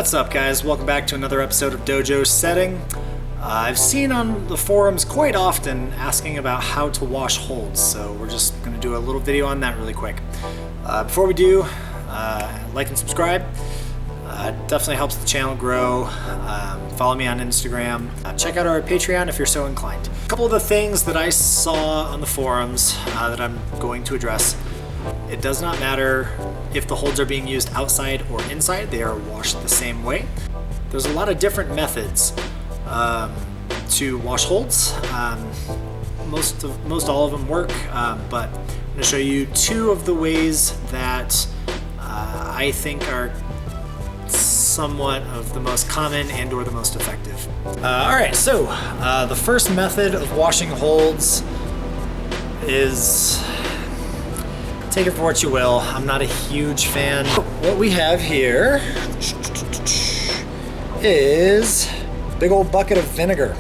What's up, guys? Welcome back to another episode of Dojo Setting. I've seen on the forums quite often asking about how to wash holds, so we're just going to do a little video on that really quick. Before we do, like and subscribe. Definitely helps the channel grow. Follow me on Instagram. Check out our Patreon if you're so inclined. A couple of the things that I saw on the forums that I'm going to address. It does not matter if the holds are being used outside or inside, they are washed the same way. There's a lot of different methods to wash holds. Most all of them work, but I'm going to show you two of the ways that I think are somewhat of the most common and or the most effective. Alright, so the first method of washing holds is, take it for what you will, I'm not a huge fan. What we have here is a big old bucket of vinegar.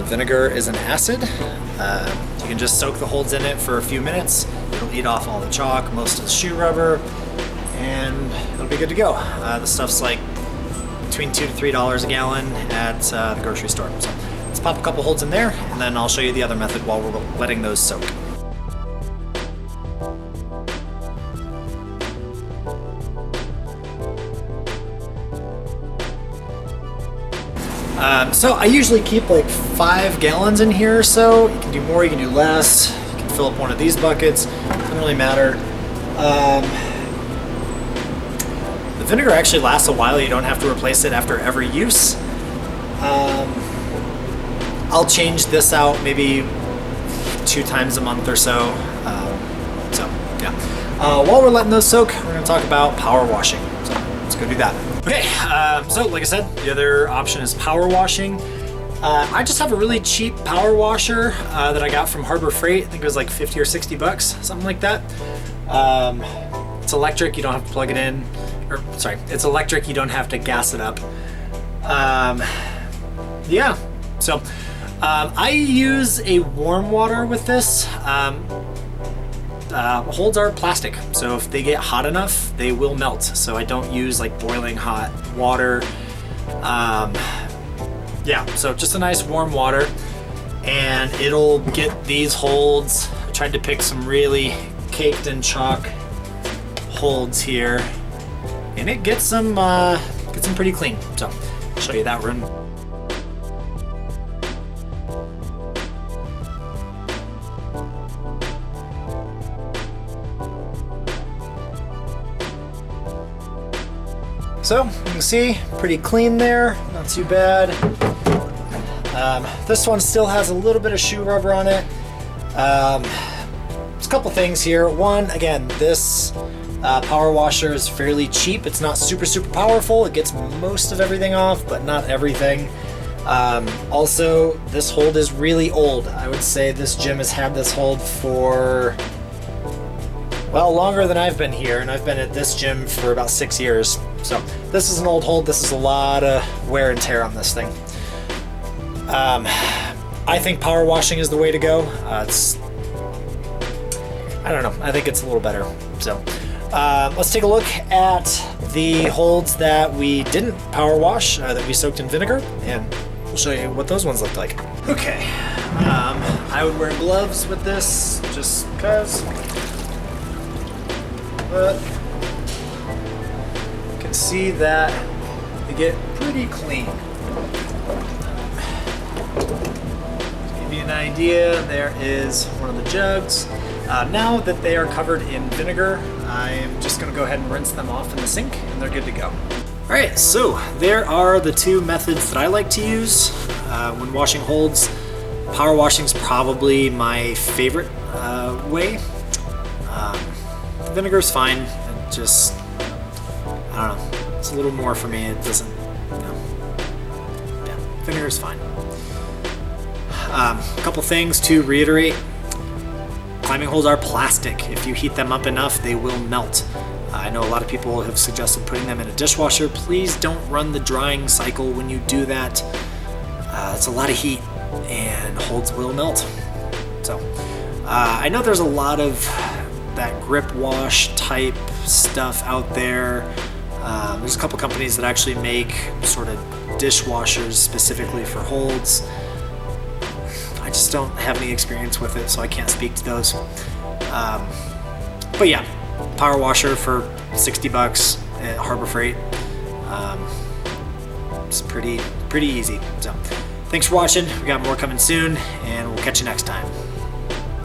Vinegar is an acid. You can just soak the holds in it for a few minutes. It'll eat off all the chalk, most of the shoe rubber, and it'll be good to go. The stuff's like between $2 to $3 a gallon at the grocery store. So let's pop a couple holds in there, and then I'll show you the other method while we're letting those soak. So I usually keep like 5 gallons in here or so. You can do more, you can do less. You can fill up one of these buckets. Doesn't really matter. The vinegar actually lasts a while. You don't have to replace it after every use. I'll change this out maybe 2 times a month or so. While we're letting those soak, we're going to talk about power washing. So let's go do that. Okay, so like I said, the other option is power washing. I just have a really cheap power washer that I got from Harbor Freight. I think it was like 50 or 60 bucks, something like that. It's electric, you don't have to plug it in. It's electric, you don't have to gas it up. Yeah, so I use a warm water with this. Holds are plastic, so if they get hot enough, they will melt. So I don't use like boiling hot water. Yeah, so just a nice warm water, and it'll get these holds. I tried to pick some really caked in chalk holds here, and it gets them pretty clean. So I'll show you that room. So you can see, pretty clean there, not too bad. This one still has a little bit of shoe rubber on it. There's a couple things here. One, again, this power washer is fairly cheap. It's not super powerful. It gets most of everything off, but not everything. Also, this hold is really old. I would say this gym has had this hold for, well, longer than I've been here, and I've been at this gym for about 6 years. So this is an old hold. This is a lot of wear and tear on this thing. I think power washing is the way to go. I don't know, I think it's a little better. So let's take a look at the holds that we didn't power wash, that we soaked in vinegar, and we'll show you what those ones looked like. Okay, I would wear gloves with this just because, but you can see that they get pretty clean. To give you an idea, there is one of the jugs. Now that they are covered in vinegar, I am just going to go ahead and rinse them off in the sink, and they're good to go. Alright, so there are the two methods that I like to use when washing holds. Power washing is probably my favorite way. Vinegar is fine. It just, I don't know, it's a little more for me. It doesn't, yeah, vinegar is fine. A couple things to reiterate. Climbing holds are plastic. If you heat them up enough, they will melt. I know a lot of people have suggested putting them in a dishwasher. Please don't run the drying cycle when you do that. It's a lot of heat, and holds will melt. So, I know there's a lot of that grip wash type stuff out there. There's a couple companies that actually make sort of dishwashers specifically for holds. I just don't have any experience with it, so I can't speak to those. But yeah, power washer for 60 bucks at Harbor Freight. It's pretty easy. So thanks for watching. We got more coming soon, and we'll catch you next time.